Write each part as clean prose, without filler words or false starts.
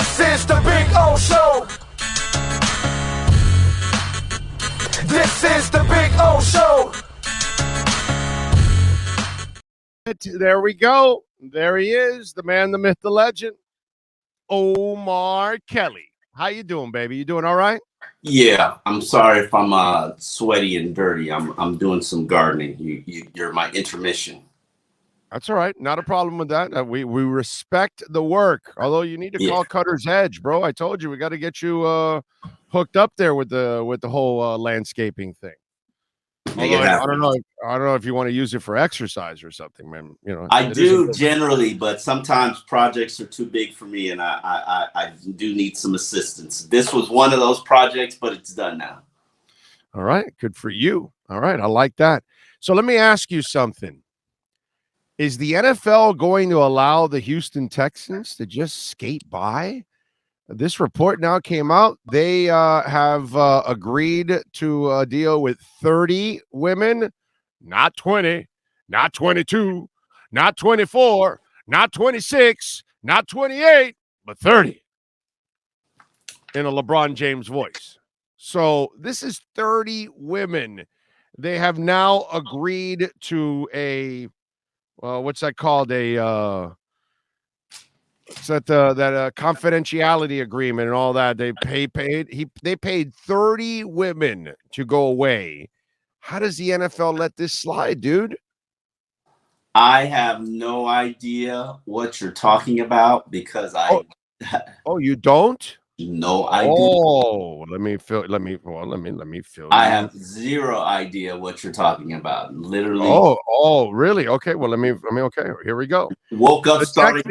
This is the Big O Show. This is the Big O Show. There we go. There he is, the man, the myth, the legend, Omar Kelly. How you doing, baby? You doing all right? Yeah, I'm sorry if I'm sweaty and dirty. I'm doing some gardening. You're my intermission. That's all right. Not a problem with that. We respect the work. Although you need to call Cutter's Edge, bro. I told you we got to get you hooked up there with the whole landscaping thing. Although, I don't know if you want to use it for exercise or something, man. You know, I do generally, but sometimes projects are too big for me, and I do need some assistance. This was one of those projects, but it's done now. All right, good for you. All right, I like that. So let me ask you something. Is the NFL going to allow the Houston Texans to just skate by? This report now came out. They have agreed to a deal with 30 women, not 20, not 22, not 24, not 26, not 28, but 30 in a LeBron James voice. So this is 30 women. They have now agreed to a what's that called? It's that confidentiality agreement and all that. They paid 30 women to go away. How does the NFL let this slide, dude? I have no idea what you're talking about because Oh, you don't? No idea. Oh, let me fill. I have zero idea what you're talking about. Literally. Oh, really? Okay. Well, okay. Here we go. Woke up starting.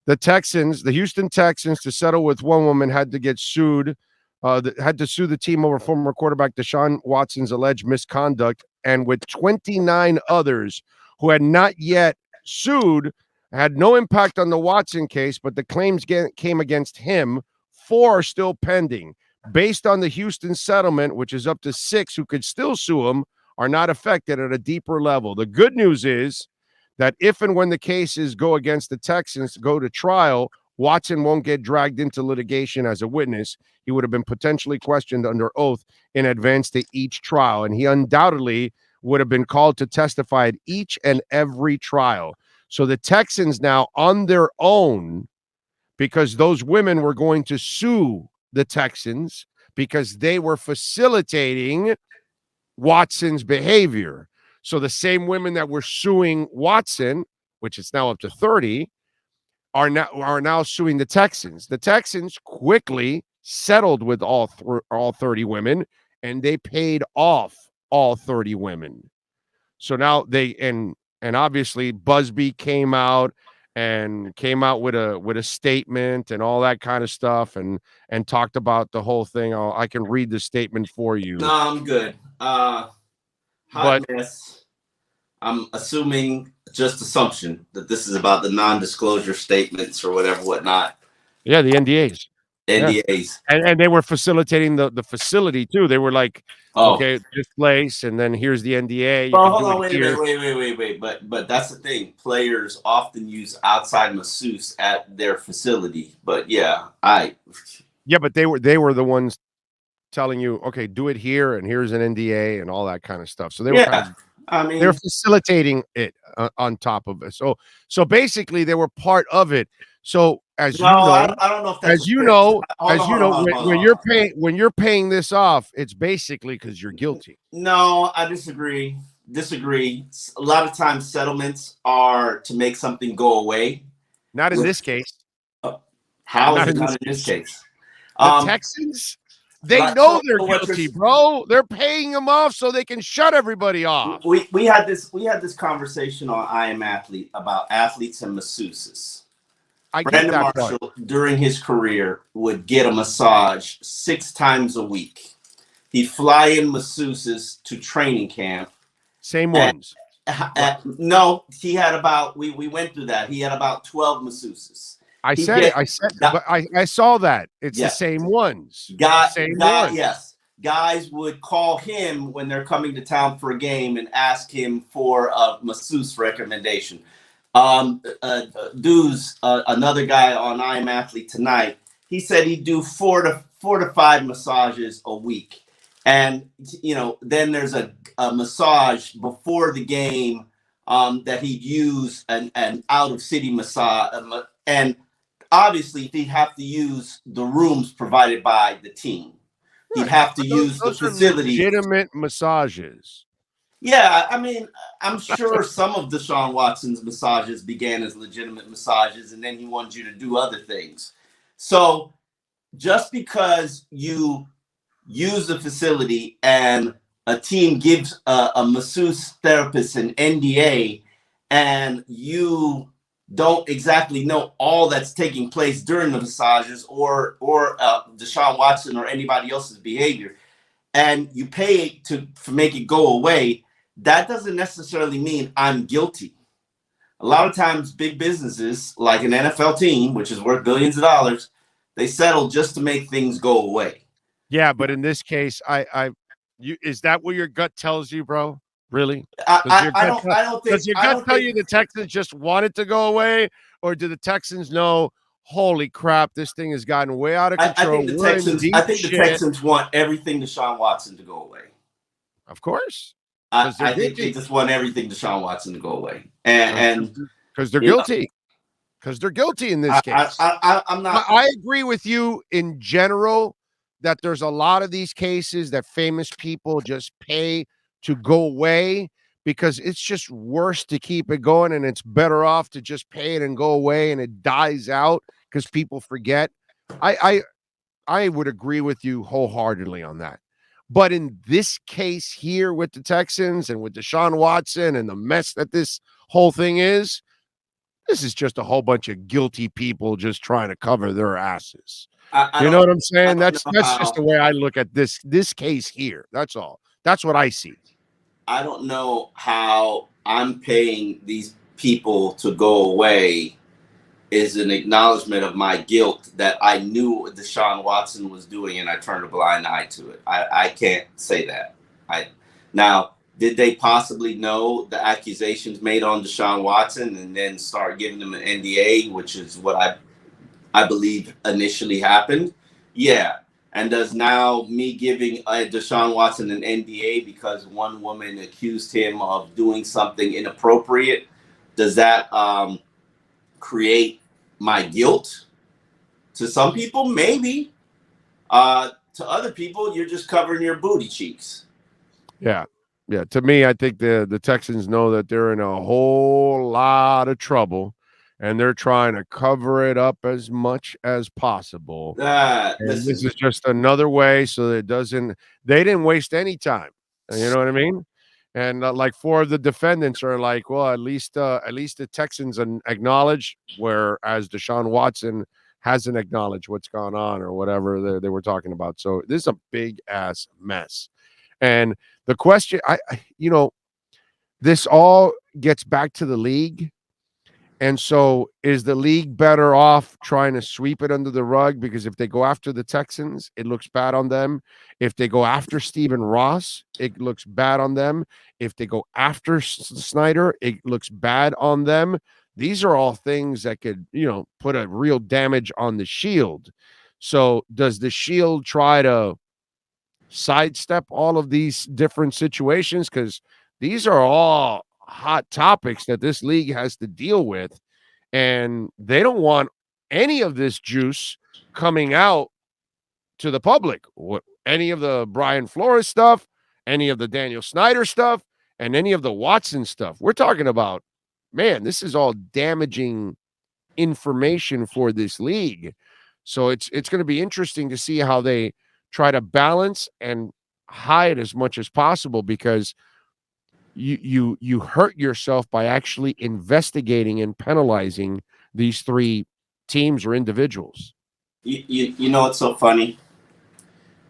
The Houston Texans, to settle with one woman, had to get sued. Had to sue the team over former quarterback Deshaun Watson's alleged misconduct, and with 29 others who had not yet sued, had no impact on the Watson case, but the claims came against him. 4 are still pending. Based on the Houston settlement, which is up to 6 who could still sue him, are not affected at a deeper level. The good news is that if and when the cases go against the Texans go to trial, Watson won't get dragged into litigation as a witness. He would have been potentially questioned under oath in advance to each trial, and he undoubtedly would have been called to testify at each and every trial. So the Texans now, on their own, because those women were going to sue the Texans because they were facilitating Watson's behavior. So the same women that were suing Watson, which is now up to 30, are now suing the Texans. The Texans quickly settled with all 30 women, and they paid off all 30 women. So now and obviously Busby came out with a statement and all that kind of stuff, and talked about the whole thing. I can read the statement for you. No, I'm good. Hot mess. I'm assuming, just assumption, that this is about the non-disclosure statements or whatnot. Yeah, the NDAs. NDAs. Yeah. And they were facilitating the facility too. They were like, okay, this place, and then here's the NDA. Hold on, wait. But that's the thing. Players often use outside masseuse at their facility. But but they were the ones telling you, okay, do it here, and here's an NDA and all that kind of stuff. So they were they're facilitating it on top of it. So basically, they were part of it. So I don't know if that's when you're paying this off, it's basically because you're guilty. No, I disagree. A lot of times settlements are to make something go away. Not in this case. How is it not in this case? The Texans, they know they're guilty, bro. They're paying them off so they can shut everybody off. We had this conversation on I Am Athlete about athletes and masseuses. Brandon Marshall, during his career, would get a massage 6 times a week. He'd fly in masseuses to training camp. Same ones. No, he had about, we went through that. He had about 12 masseuses. I saw that. It's the same ones. Yes. Guys would call him when they're coming to town for a game and ask him for a masseuse recommendation. Dudes, another guy on I Am Athlete Tonight, he said he'd do four to five massages a week. And, then there's a massage before the game that he'd use an out-of-city massage. And obviously, he'd have to use the rooms provided by the team. He'd have to use the facility. Legitimate massages. Yeah, I mean, I'm sure some of Deshaun Watson's massages began as legitimate massages, and then he wanted you to do other things. So just because you use the facility and a team gives a masseuse therapist an NDA, and you don't exactly know all that's taking place during the massages or Deshaun Watson or anybody else's behavior, and you pay to make it go away, that doesn't necessarily mean I'm guilty. A lot of times big businesses like an NFL team, which is worth billions of dollars, they settle just to make things go away. Yeah, but in this case, is that what your gut tells you, bro? Really? I don't think. Does your gut tell you the Texans just want it to go away, or do the Texans know, holy crap, this thing has gotten way out of control? I think the Texans want everything Deshaun Watson to go away. Of course. I think they just want everything Deshaun Watson to go away, and because they're guilty. Because they're guilty in this case. I'm not. I agree with you in general that there's a lot of these cases that famous people just pay to go away because it's just worse to keep it going, and it's better off to just pay it and go away, and it dies out because people forget. I would agree with you wholeheartedly on that. But in this case here with the Texans and with Deshaun Watson and the mess that this whole thing is, this is just a whole bunch of guilty people just trying to cover their asses. You know what I'm saying? That's just the way I look at this case here. That's all. That's what I see. I don't know how I'm paying these people to go away is an acknowledgement of my guilt that I knew what Deshaun Watson was doing and I turned a blind eye to it. I can't say that. Now, did they possibly know the accusations made on Deshaun Watson and then start giving him an NDA, which is what I believe initially happened? Yeah. And does now me giving Deshaun Watson an NDA because one woman accused him of doing something inappropriate, does that create my guilt? To some people, maybe. To other people, you're just covering your booty cheeks. Yeah. Yeah. To me, I think the Texans know that they're in a whole lot of trouble, and they're trying to cover it up as much as possible. This is just another way so that they didn't waste any time. You know what I mean? And like 4 of the defendants are like, well, at least the Texans acknowledge, whereas Deshaun Watson hasn't acknowledged what's gone on or whatever they were talking about. So this is a big ass mess. And the question, this all gets back to the league. And so is the league better off trying to sweep it under the rug? Because if they go after the Texans, it looks bad on them. If they go after Stephen Ross, it looks bad on them. If they go after Snyder, it looks bad on them. These are all things that could, put a real damage on the Shield. So does the Shield try to sidestep all of these different situations? Because these are all hot topics that this league has to deal with, and they don't want any of this juice coming out to the public. Any of the Brian Flores stuff, any of the Daniel Snyder stuff, and any of the Watson stuff. We're talking about, man, this is all damaging information for this league. So it's going to be interesting to see how they try to balance and hide as much as possible, because you hurt yourself by actually investigating and penalizing these 3 teams or individuals. You know what's so funny?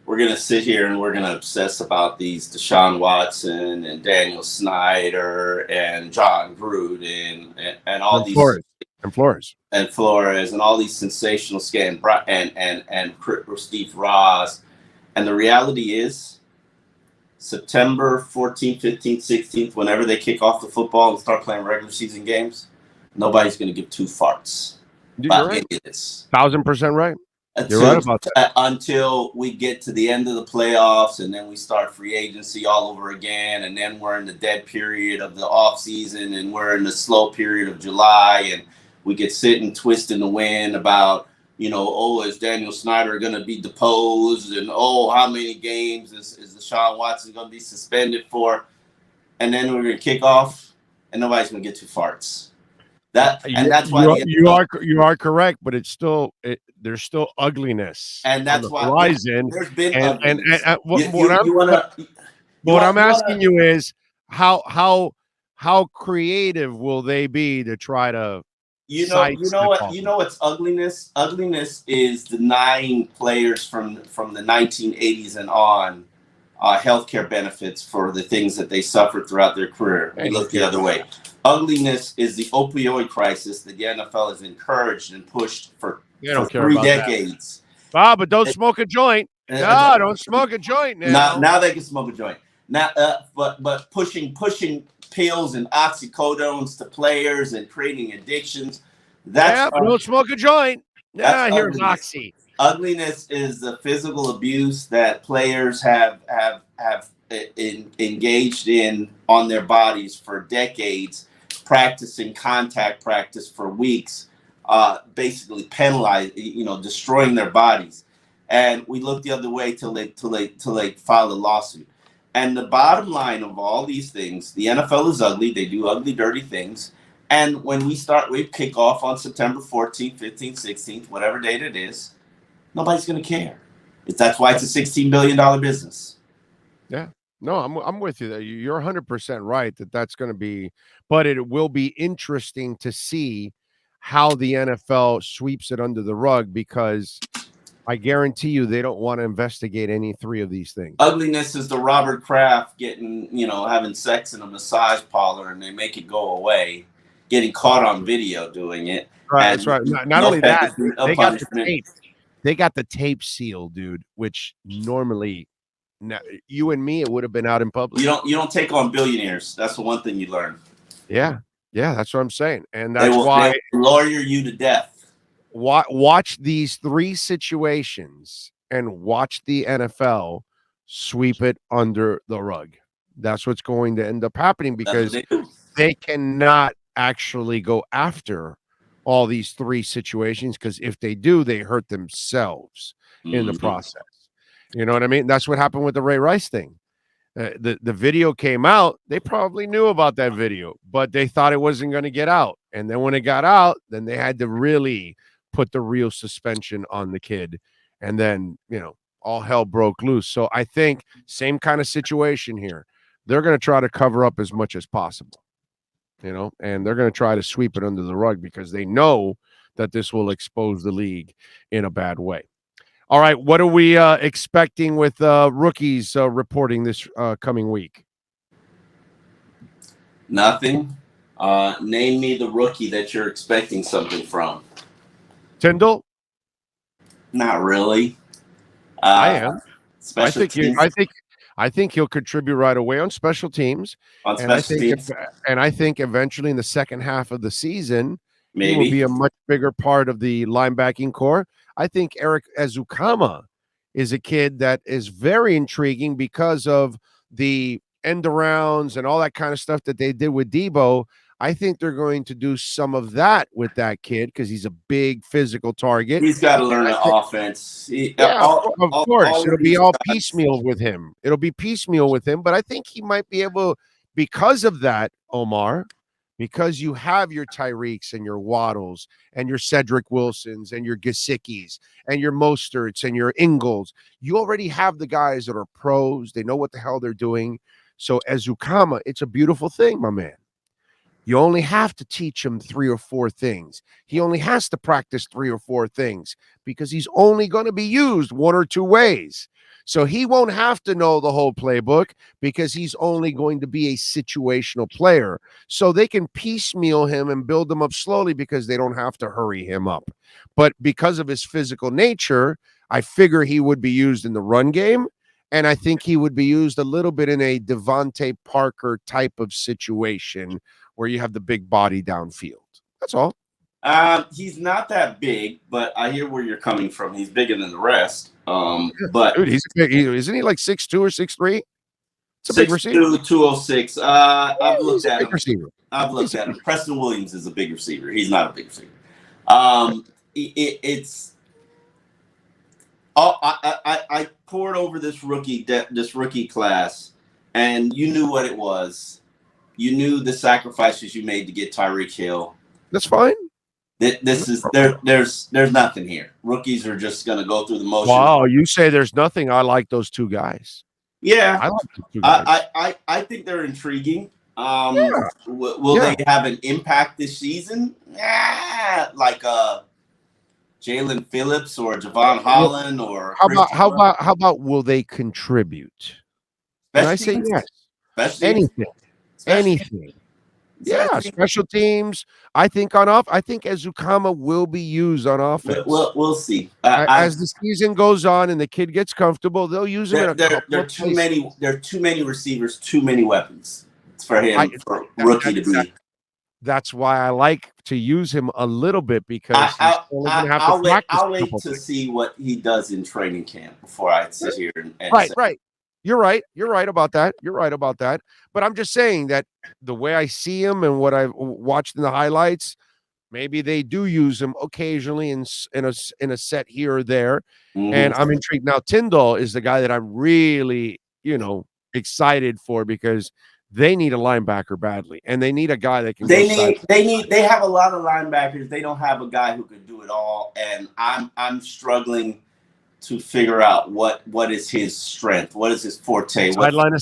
We're going to sit here and we're going to obsess about these Deshaun Watson and Daniel Snyder and John Gruden and all these Flores and all these sensational scans and Steve Ross. And the reality is, September 14th, 15th, 16th, whenever they kick off the football and start playing regular season games, nobody's going to give two farts You're right. any of this. 1,000% right. You're right about that. Until we get to the end of the playoffs, and then we start free agency all over again, and then we're in the dead period of the off season, and we're in the slow period of July, and we get sit and twist in the wind about, is Daniel Snyder going to be deposed, and how many games is Deshaun Watson going to be suspended for? And then we're going to kick off, and nobody's going to get two farts. That's why you are correct, but it's still there's still ugliness, and that's on the horizon. There's been ugliness. What I'm asking you is how creative will they be to try to what's ugliness? Ugliness is denying players from the 1980s and on healthcare benefits for the things that they suffered throughout their career. We look the other way. Ugliness is the opioid crisis that the NFL has encouraged and pushed for 3 decades. But don't smoke a joint. No, don't smoke a joint now. Now they can smoke a joint. Now, but pushing pills and oxycodones to players and creating addictions. Don't smoke a joint. Yeah, here's oxy. Ugliness is the physical abuse that players have engaged in on their bodies for decades, practicing contact practice for weeks, basically destroying their bodies. And we look the other way till they file a lawsuit. And the bottom line of all these things, the NFL is ugly. They do ugly, dirty things. And when we kick off on September 14th, 15th, 16th, whatever date it is, nobody's going to care. That's why it's a $16 billion business. Yeah. No, I'm with you there. You're 100% right that's going to be, but it will be interesting to see how the NFL sweeps it under the rug, because I guarantee you they don't want to investigate any 3 of these things. Ugliness is the Robert Kraft having sex in a massage parlor and they make it go away, getting caught on video doing it. Right, that's right. Not only that, they got the tape. They got the tape seal, dude, which normally you and me, it would have been out in public. You don't take on billionaires. That's the one thing you learn. Yeah, that's what I'm saying. And that's why they lawyer you to death. Watch these 3 situations and watch the NFL sweep it under the rug. That's what's going to end up happening, because they cannot actually go after all these 3 situations, because if they do, they hurt themselves in the process. You know what I mean? That's what happened with the Ray Rice thing. The video came out. They probably knew about that video, but they thought it wasn't going to get out. And then when it got out, then they had to really put the real suspension on the kid. And then, all hell broke loose. So I think same kind of situation here. They're going to try to cover up as much as possible, and they're going to try to sweep it under the rug, because they know that this will expose the league in a bad way. All right, what are we expecting with rookies reporting this coming week? Nothing. Name me the rookie that you're expecting something from. Tyndall? Not really. I am. I think he'll contribute right away on special teams. And I think eventually in the second half of the season, he will be a much bigger part of the linebacking core. I think Eric Azukama is a kid that is very intriguing because of the end arounds and all that kind of stuff that they did with Debo. I think they're going to do some of that with that kid because he's a big physical target. He's got to learn the offense. Of course. It'll be all piecemeal with him. But I think he might be able, because of that, Omar, because you have your Tyreeks and your Waddles and your Cedric Wilsons and your Gesicki's and your Mosterts and your Ingalls. You already have the guys that are pros. They know what the hell they're doing. So Azukama, it's a beautiful thing, my man. You only have to teach him 3 or 4 things. He only has to practice 3 or 4 things because he's only going to be used 1 or 2 ways. So he won't have to know the whole playbook because he's only going to be a situational player. So they can piecemeal him and build him up slowly because they don't have to hurry him up. But because of his physical nature, I figure he would be used in the run game. And I think he would be used a little bit in a Devontae Parker type of situation where you have the big body downfield. That's all. He's not that big, but I hear where you're coming from. He's bigger than the rest. But dude, he's big. Isn't he like 6'2" or 6'3"? It's a big receiver. 6'2", 206. I've looked at him. Receiver. I've looked at him. Preston Williams is a big receiver. He's not a big receiver. It's. I poured over this rookie class, and you knew what it was. You knew the sacrifices you made to get Tyreek Hill. That's fine. There's nothing here. Rookies are just gonna go through the motions. Wow, you say there's nothing. I like those two guys. Yeah, I like those two guys. I think they're intriguing. Will they have an impact this season? Like Jalen Phillips or Javon Holland or how about will they contribute? And I say yes. Anything. Yeah, special teams. I think Azukama will be used on offense. We'll see. As the season goes on and the kid gets comfortable, they'll use him. There are too many receivers, too many weapons for him for rookie to be. That's why I like to use him a little bit because I'll wait to see what he does in training camp before I sit here and right. You're right. You're right about that. But I'm just saying that the way I see him and what I've watched in the highlights, maybe they do use him occasionally in a set here or there. Mm-hmm. And I'm intrigued. Now, Tyndall is the guy that I'm really, excited for because they need a linebacker badly, and they need a guy that can. They have a lot of linebackers. They don't have a guy who can do it all, and I'm struggling to figure out what is his strength, what is his forte. Sideline to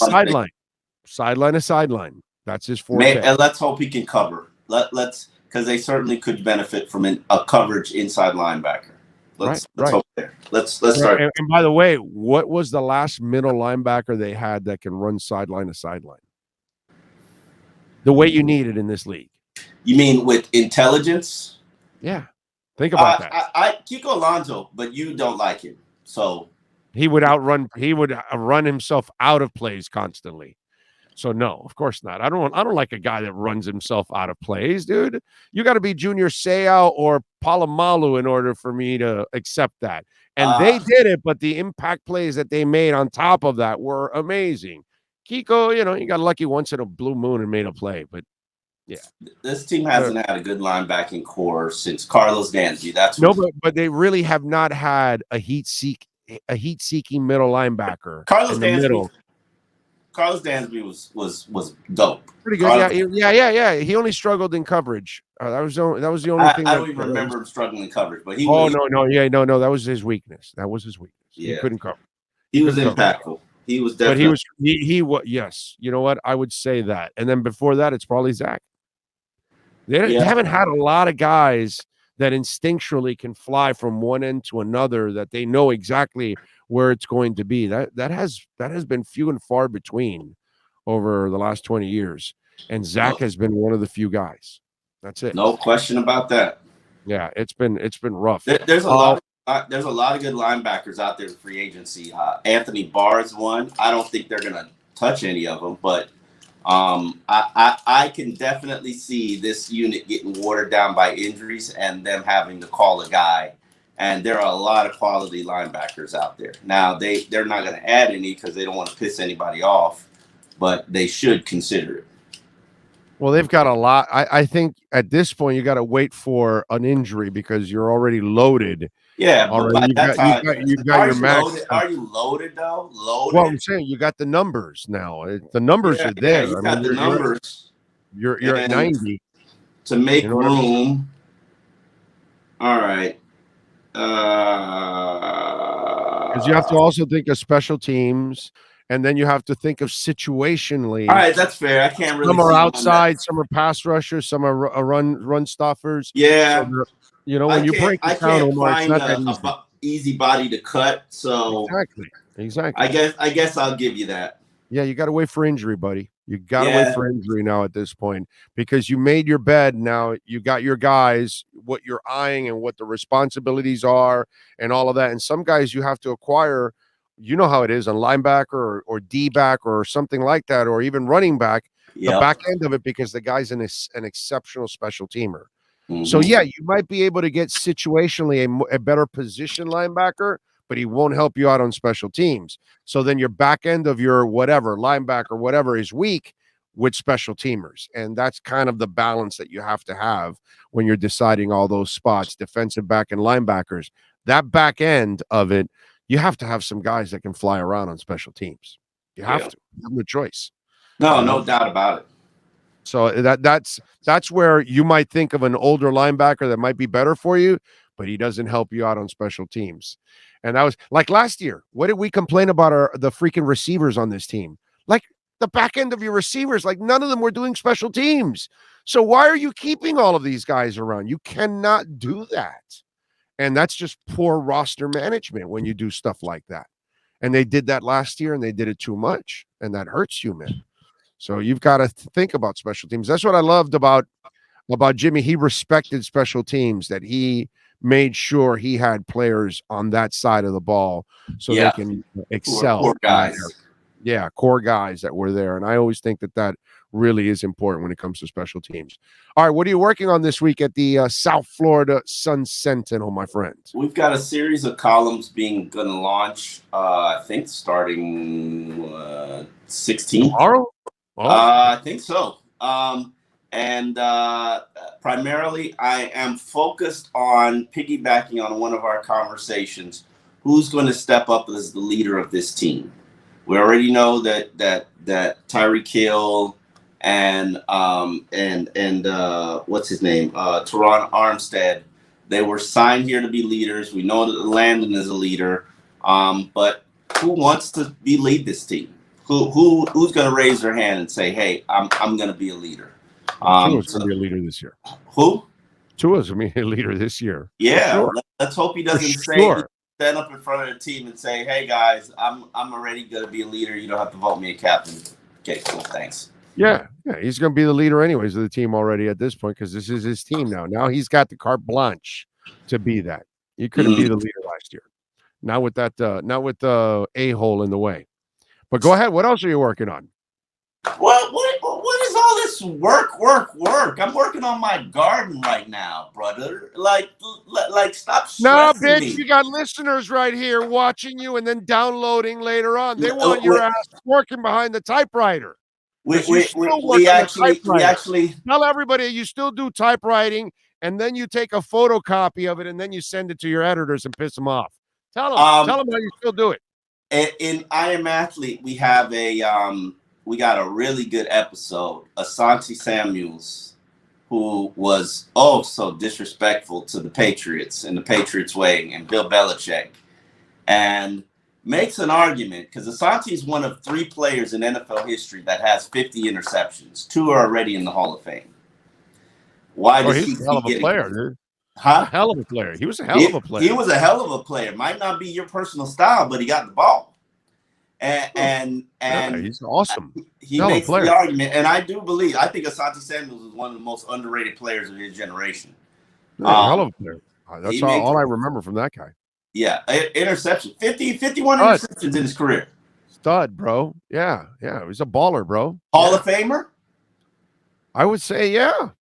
sideline. That's his forte. And let's hope he can cover. Let's because they certainly could benefit from a coverage inside linebacker. Let's hope there. Let's start. And by the way, what was the last middle linebacker they had that can run sideline to sideline? The way you need it in this league. You mean with intelligence? Yeah. Think about that. I Kiko Alonso, but you don't like him. So he would run himself out of plays constantly. So no, of course not. I don't like a guy that runs himself out of plays, dude. You got to be Junior Seau or Palomalu in order for me to accept that. And they did it, but the impact plays that they made on top of that were amazing. Kiko, he got lucky once in a blue moon and made a play, but yeah. This team hasn't had a good linebacking core since Carlos Dansby. But they really have not had a heat-seeking middle linebacker. Carlos Dansby was dope. Pretty good. Yeah. He only struggled in coverage. That was the only thing. I don't even remember him struggling in coverage, but no. That was his weakness. Yeah. He couldn't cover. He was impactful. He was definitely. But he was. Yes. You know what? I would say that. And then before that, it's probably Zach. They haven't had a lot of guys that instinctually can fly from one end to another, that they know exactly where it's going to be. That has been few and far between over the last 20 years. And Zach has been one of the few guys. That's it. No question about that. Yeah, it's been rough. There's a lot of good linebackers out there in free agency. Anthony Barr is one. I don't think they're gonna touch any of them, but I can definitely see this unit getting watered down by injuries and them having to call a guy. And there are a lot of quality linebackers out there. Now, they're not going to add any because they don't want to piss anybody off, but they should consider it. Well, they've got a lot. I think at this point, you got to wait for an injury because you're already loaded. Yeah, but by that time, you've got your max. Are you loaded, though? Loaded? Well, I'm saying you got the numbers now. The numbers are there. You got the numbers. You're at 90. To make room. All right. Because you have to also think of special teams, and then you have to think of situationally. All right, that's fair. I can't really. Some are outside, some are pass rushers, some are run stuffers. Yeah. So when you break it down, Omar, it's not that easy body to cut. So exactly. I guess I'll give you that. Yeah, you got to wait for injury, buddy. You got to wait for injury now at this point because you made your bed. Now you got your guys, what you're eyeing and what the responsibilities are and all of that. And some guys you have to acquire, you know how it is on linebacker or D-back or something like that, or even running back, the back end of it because the guy's an exceptional special teamer. So, yeah, you might be able to get situationally a better position linebacker, but he won't help you out on special teams. So then your back end of your whatever, linebacker, whatever is weak with special teamers. And that's kind of the balance that you have to have when you're deciding all those spots, defensive back and linebackers. That back end of it, you have to have some guys that can fly around on special teams. You have to. You have no choice. No doubt about it. So that's where you might think of an older linebacker that might be better for you, but he doesn't help you out on special teams. And that was like last year. What did we complain about the freaking receivers on this team? Like the back end of your receivers, like none of them were doing special teams. So why are you keeping all of these guys around? You cannot do that. And that's just poor roster management when you do stuff like that. And they did that last year and they did it too much. And that hurts you, man. So you've got to think about special teams. That's what I loved about Jimmy. He respected special teams, that he made sure he had players on that side of the ball so they can excel. Core guys. Yeah, core guys that were there. And I always think that really is important when it comes to special teams. All right, what are you working on this week at the South Florida Sun Sentinel, my friend? We've got a series of columns going to launch, I think, starting 16th. Tomorrow? Oh. I think so. And primarily, I am focused on piggybacking on one of our conversations. Who's going to step up as the leader of this team? We already know that Tyreek Hill and what's his name, Teron Armstead, they were signed here to be leaders. We know that Landon is a leader, but who wants to lead this team? Who's going to raise their hand and say, "Hey, I'm going to be a leader"? Tua's going to be a leader this year. Who? Tua's going to be a leader this year. Yeah, sure. Let's hope he doesn't stand up in front of the team and say, "Hey guys, I'm already going to be a leader. You don't have to vote me a captain." Okay, cool, thanks. Yeah, he's going to be the leader anyways of the team already at this point because this is his team now. Now he's got the carte blanche to be that. He couldn't be the leader last year. Not with that. Not with the a-hole in the way. But go ahead. What else are you working on? What is all this work? I'm working on my garden right now, brother. Like stop stressing bitch, me. You got listeners right here watching you and then downloading later on. They want your ass working behind the typewriter. We actually tell everybody you still do typewriting, and then you take a photocopy of it and then you send it to your editors and piss them off. Tell them how you still do it. In I Am Athlete, we have we got a really good episode. Asante Samuels, who was so disrespectful to the Patriots and the Patriots way and Bill Belichick, and makes an argument because Asante is one of 3 players in NFL history that has 50 interceptions. 2 are already in the Hall of Fame. Why does he's a hell of a player, dude? Huh? A hell of a player. He was a hell of a player. He was a hell of a player. Might not be your personal style, but he got the ball. And he's awesome. He makes the argument, and I think Asante Samuels is one of the most underrated players of his generation. Hell of a player. That's all I remember from that guy. Yeah, interception, 51 interceptions in his career. Stud, bro. Yeah, he was a baller, bro. Hall of Famer? I would say, yeah.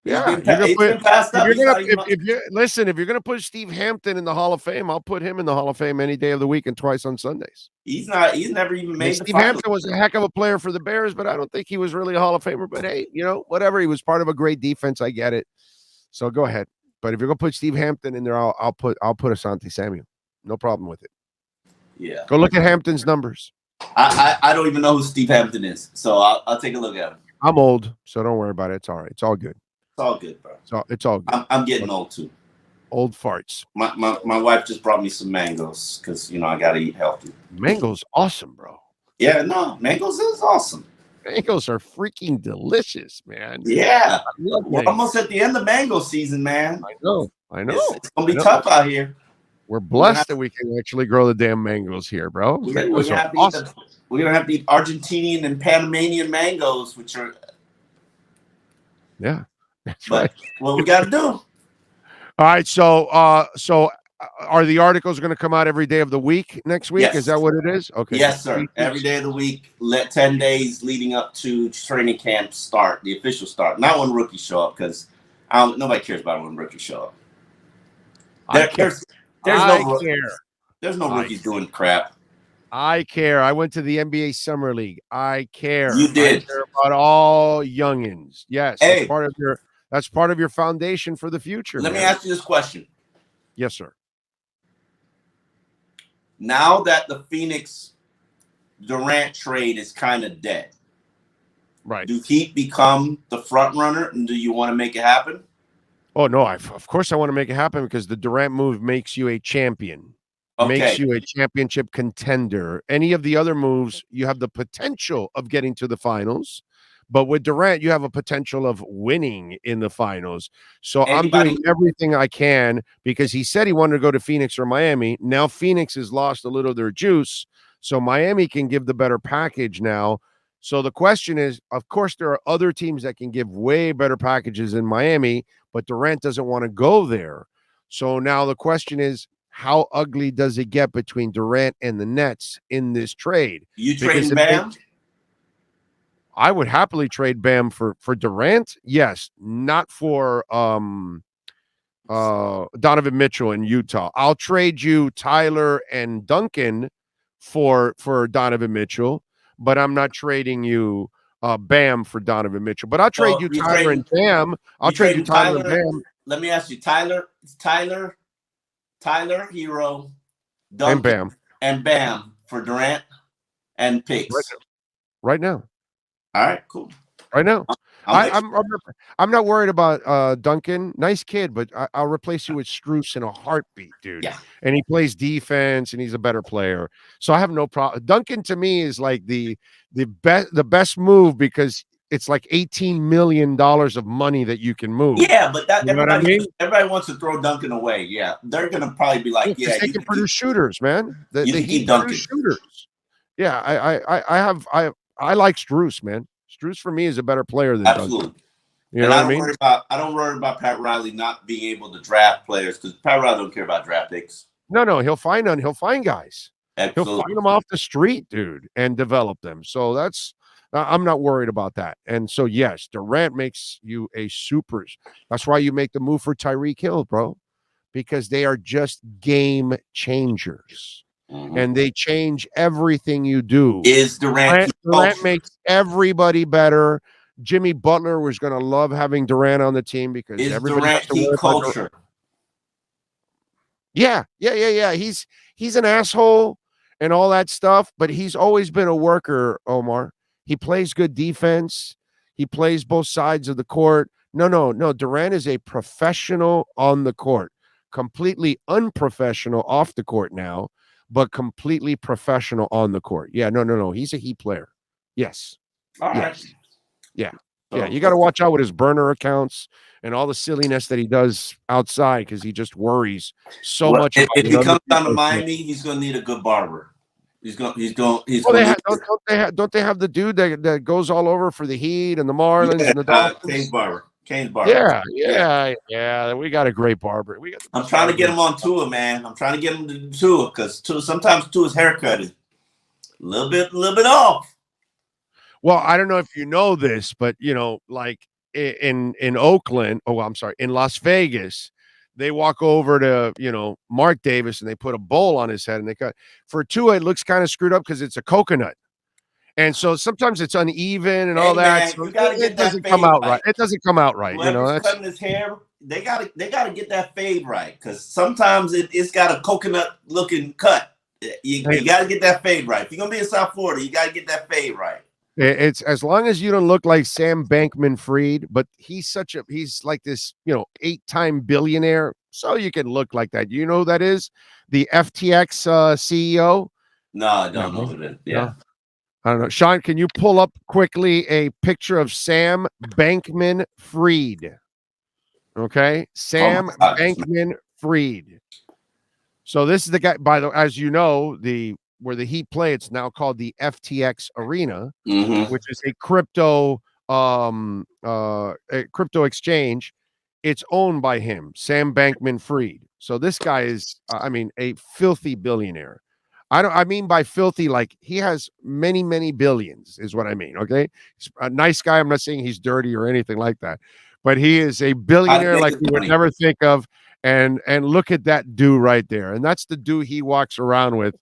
He's been passed up. If you're gonna put Steve Hampton in the Hall of Fame, I'll put him in the Hall of Fame any day of the week and twice on Sundays. He's never even made. Steve Hampton was a heck of a player for the Bears, but I don't think he was really a Hall of Famer. But hey, whatever. He was part of a great defense. I get it. So go ahead. But if you're gonna put Steve Hampton in there, I'll put Asante Samuel. No problem with it. Yeah. Go look at Hampton's numbers. I don't even know who Steve Hampton is, so I'll take a look at him. I'm old, so don't worry about it. It's all right. It's all good. It's all good, bro. It's all good. I'm getting old too. Old farts. My wife just brought me some mangoes because I gotta eat healthy. Mangoes, awesome, bro. Yeah, no, mangoes is awesome. Mangoes are freaking delicious, man. Yeah, we're almost at the end of mango season, man. I know. It's gonna be tough out here. We're blessed that we can actually grow the damn mangoes here, bro. We're gonna have to eat Argentinian and Panamanian mangoes, which are that's right. What we got to do. All right, so are the articles going to come out every day of the week next week? Yes. Is that what it is? Okay. Yes, sir. Every day of the week, 10 days leading up to training camp start, the official start. Not when rookies show up, because nobody cares about when rookies show up. There's no rookies doing crap. I care. I went to the NBA Summer League. I care. You did. I care about all youngins. Yes, hey, that's part of your foundation for the future. Let me ask you this question. Yes, sir. Now that the Phoenix Durant trade is kind of dead, right? Do Heat become the front runner, and do you want to make it happen? Oh no! Of course I want to make it happen, because the Durant move makes you a champion. Makes you a championship contender. Any of the other moves, you have the potential of getting to the finals, but with Durant, you have a potential of winning in the finals. So I'm doing everything I can, because he said he wanted to go to Phoenix or Miami. Now Phoenix has lost a little of their juice, so Miami can give the better package now. So the question is, of course, there are other teams that can give way better packages in Miami, but Durant doesn't want to go there. So now the question is, how ugly does it get between Durant and the Nets in this trade? You trading Bam? I would happily trade Bam for Durant. Yes, not for Donovan Mitchell in Utah. I'll trade you Tyler and Duncan for Donovan Mitchell, but I'm not trading you Bam for Donovan Mitchell. But I'll trade you Tyler and Bam. I'll trade you Tyler and Bam. Let me ask you, Tyler, Hero, Duncan, and Bam for Durant and picks. Right now. All right, cool. Right now. I'm not worried about Duncan. Nice kid, but I'll replace you with Strus in a heartbeat, dude. Yeah. And he plays defense, and he's a better player. So I have no problem. Duncan to me is like the best move, because it's like $18 million of money that you can move. Yeah, but everybody wants to throw Duncan away. Yeah, they're gonna probably be like, yeah, they can produce shooters, man. The Heat produce shooters. Yeah, I like Strus, man. Strus for me is a better player than Duncan. You know what I mean? I don't worry about Pat Riley not being able to draft players, because Pat Riley don't care about draft picks. No, he'll find guys. Absolutely. He'll find them off the street, dude, and develop them. So I'm not worried about that. And so, yes, Durant makes you a super. That's why you make the move for Tyreek Hill, bro, because they are just game changers. Mm-hmm. And they change everything you do. Is Durant makes everybody better. Jimmy Butler was going to love having Durant on the team, because everybody has to work culture. Yeah. He's an asshole and all that stuff, but he's always been a worker, Omar. He plays good defense. He plays both sides of the court. No. Durant is a professional on the court, completely unprofessional off the court now, but completely professional on the court. Yeah, no. He's a Heat player. Yes. All right. Yeah. You got to watch out with his burner accounts and all the silliness that he does outside, because he just worries so much. If he comes down to Miami, he's going to need a good barber. Don't they have the dude that goes all over for the Heat and the Marlins and the Dolphins? Kane's barber. Yeah. We got a great barber. I'm trying to get him on tour, man. I'm trying to get him to tour, because sometimes Tua's haircut is a little bit off. Well, I don't know if you know this, but like in Oakland, in Las Vegas, they walk over to, Mark Davis, and they put a bowl on his head, and they cut. For Tua, it looks kind of screwed up because it's a coconut. And so sometimes it's uneven and all that. Man, so it doesn't come out right. It doesn't come out right. Whoever's cutting his hair, they gotta get that fade right, because sometimes it's got a coconut looking cut. You gotta get that fade right. If you're gonna be in South Florida, you gotta get that fade right. It's as long as you don't look like Sam Bankman-Fried, but he's like this, 8-time billionaire. So you can look like that. You know who that is? The FTX CEO? No, I don't know who that is. Yeah. No? I don't know. Sean, can you pull up quickly a picture of Sam Bankman-Fried? Okay. Sam Bankman-Fried. So this is the guy, as you know, where the Heat play, it's now called the FTX Arena, which is a crypto exchange. it's owned by him, Sam Bankman-Fried. So this guy is, a filthy billionaire. I mean by filthy, like he has many, many billions is what I mean. Okay. He's a nice guy. I'm not saying he's dirty or anything like that, but he is a billionaire like you would never think of. And look at that do right there. And that's the do he walks around with.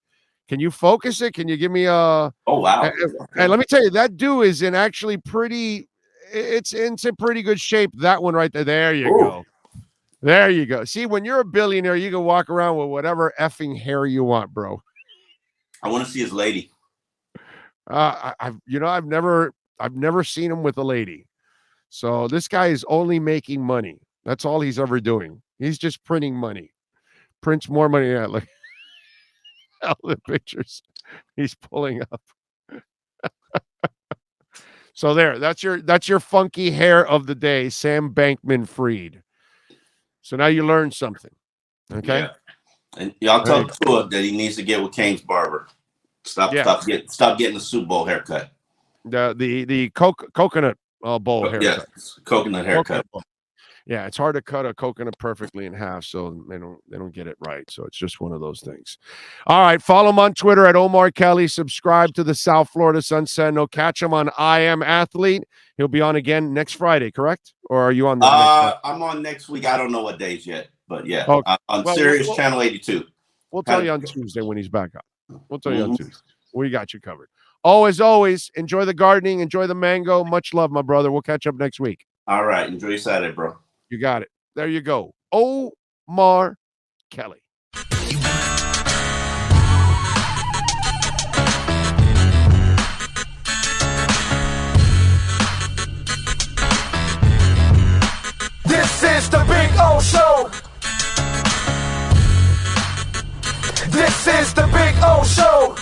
Can you focus it? Can you give me a, oh, wow. And let me tell you, that do is in actually it's in pretty good shape. That one right there. There you go. There you go. See, when you're a billionaire, you can walk around with whatever effing hair you want, bro. I want to see his lady. I've never seen him with a lady. So this guy is only making money. That's all he's ever doing. He's just printing money. Prints more money. Yeah, like all the pictures he's pulling up. So that's your funky hair of the day, Sam Bankman-Fried. So now you learned something. Okay. Yeah. And y'all tell Tua that he needs to get with Kane's barber. Stop getting the Super Bowl haircut. The coconut bowl haircut. Yeah, coconut haircut. Yeah, it's hard to cut a coconut perfectly in half, so they don't get it right. So it's just one of those things. All right, follow him on Twitter at Omar Kelly. Subscribe to the South Florida Sun Sentinel. Catch him on I Am Athlete. He'll be on again next Friday, correct? Or are you on the next week? I'm on next week. I don't know what days yet, but yeah, okay. On Sirius Channel 82. We'll tell you on Tuesday when he's back on. We'll tell you on Tuesday. We got you covered. Oh, as always, enjoy the gardening, enjoy the mango. Much love, my brother. We'll catch up next week. All right, enjoy your Saturday, bro. You got it. There you go. Omar Kelly. This is the Big O Show. This is the Big O Show.